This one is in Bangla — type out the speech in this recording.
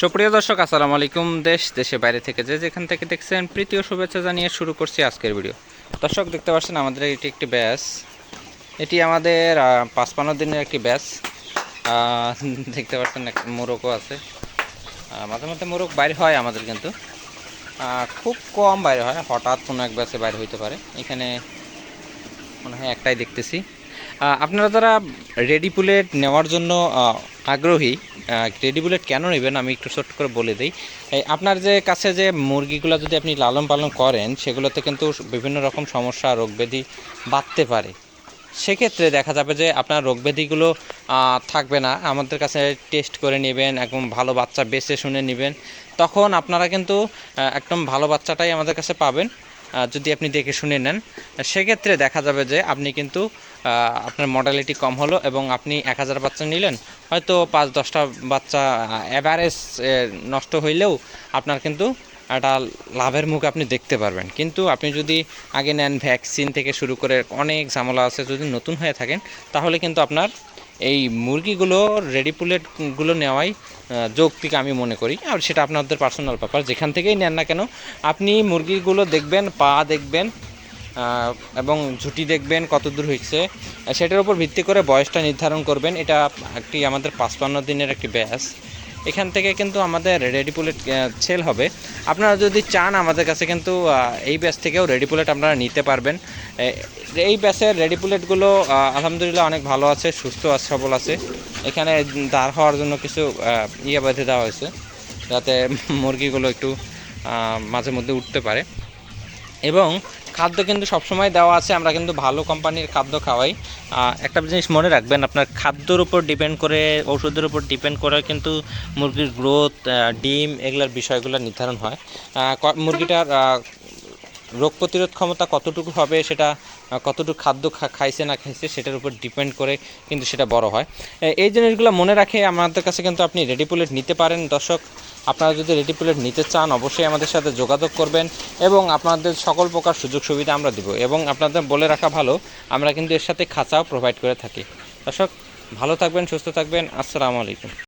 সুপ্রিয় দর্শক, আসসালামু আলাইকুম। দেশে বাইরে থেকে যেখান থেকে দেখছেন, প্রীতি ও শুভেচ্ছা জানিয়ে শুরু করছি আজকের ভিডিও। দর্শক, দেখতে পাচ্ছেন আমাদের এটি একটি ব্যাচ। এটি আমাদের ৫৫ দিনের একটি ব্যাচ। দেখতে পাচ্ছেন মোরগও আছে। মাঝে মধ্যে মোরগ বাইরে হয় আমাদের, কিন্তু খুব কম বাইরে হয়। হঠাৎ কোনো এক ব্যাচে বাইরে হইতে পারে। এখানে মনে হয় একটাই দেখতেছি। আপনারা যারা রেডি পুলেট নেওয়ার জন্য আগ্রহী, রেডি পুলেট কেন নেবেন আমি একটু ছোট্ট করে বলে দিই। আপনার যে কাছে যে মুরগিগুলো যদি আপনি লালন পালন করেন, সেগুলোতে কিন্তু বিভিন্ন রকম সমস্যা, রোগব্যাধি বাড়তে পারে। সেক্ষেত্রে দেখা যাবে যে আপনার রোগব্যাধিগুলো থাকবে না। আমাদের কাছে টেস্ট করে নেবেন, একদম ভালো বাচ্চা বেছে শুনে নেবেন। তখন আপনারা কিন্তু একদম ভালো বাচ্চাটাই আমাদের কাছে পাবেন। যদি আপনি দেখে শুনে নেন, সেক্ষেত্রে দেখা যাবে যে আপনি কিন্তু আপনার মর্টালিটি কম হলো, এবং আপনি ১,০০০ বাচ্চা নিলেন, হয়তো ৫-১০টা বাচ্চা অ্যাভারেজ নষ্ট হইলেও আপনার কিন্তু একটা লাভের মুখ আপনি দেখতে পারবেন। কিন্তু আপনি যদি আগে নেন, ভ্যাকসিন থেকে শুরু করে অনেক ঝামেলা আছে, যদি নতুন হয়ে থাকেন, তাহলে কিন্তু আপনার এই মুরগিগুলো রেডি পুলেটগুলো নেওয়াই যৌক্তিক আমি মনে করি। আর সেটা আপনাদের পার্সোনাল ব্যাপার, যেখান থেকেই নেন না কেন। আপনি মুরগিগুলো দেখবেন, পা দেখবেন, এবং ঝুঁটি দেখবেন কত দূর হয়েছে, সেটার উপর ভিত্তি করে বয়সটা নির্ধারণ করবেন। এটা একটি আমাদের ৫৫ দিনের একটি ব্যাচ। এখান থেকে কিন্তু আমাদের রেডি পুলেট সেল হবে। আপনারা যদি চান, আমাদের কাছে কিন্তু এই ব্যাচ থেকেও রেডি পুলেট আপনারা নিতে পারবেন। এই ব্যাচের রেডি পুলেটগুলো আলহামদুলিল্লাহ অনেক ভালো আছে, সুস্থ আছে, সবল আছে। এখানে দাঁড় হওয়ার জন্য কিছু বেঁধে দেওয়া হয়েছে, যাতে মুরগিগুলো একটু মাঝে মধ্যে উঠতে পারে। এবং খাদ্য কিন্তু সবসময় দেওয়া আছে, আমরা কিন্তু ভালো কোম্পানির খাদ্য খাওয়াই। একটা জিনিস মনে রাখবেন, আপনার খাদ্যর উপর ডিপেন্ড করে, ওষুধের উপর ডিপেন্ড করে কিন্তু মুরগির গ্রোথ, ডিম, এগুলোর বিষয়গুলো নির্ধারণ হয়। মুরগিটার রোগ প্রতিরোধ ক্ষমতা কতটুকু হবে, সেটা কতটুকু খাদ্য খাইছে না খাইছে সেটার উপর ডিপেন্ড করে কিন্তু সেটা বড় হয়। এই জিনিসগুলো মনে রাখে আমাদের কাছে কিন্তু আপনি রেডি পুলেট নিতে পারেন। দর্শক, আপনারা যদি রেডি পুলেট নিতে চান, অবশ্যই আমাদের সাথে যোগাযোগ করবেন, এবং আপনাদের সকল প্রকার সুযোগ সুবিধা আমরা দেব। এবং আপনাদের বলে রাখা ভালো, আমরা কিন্তু এর সাথে খাঁচাও প্রোভাইড করে থাকি। দর্শক, ভালো থাকবেন, সুস্থ থাকবেন। আসসালামু আলাইকুম।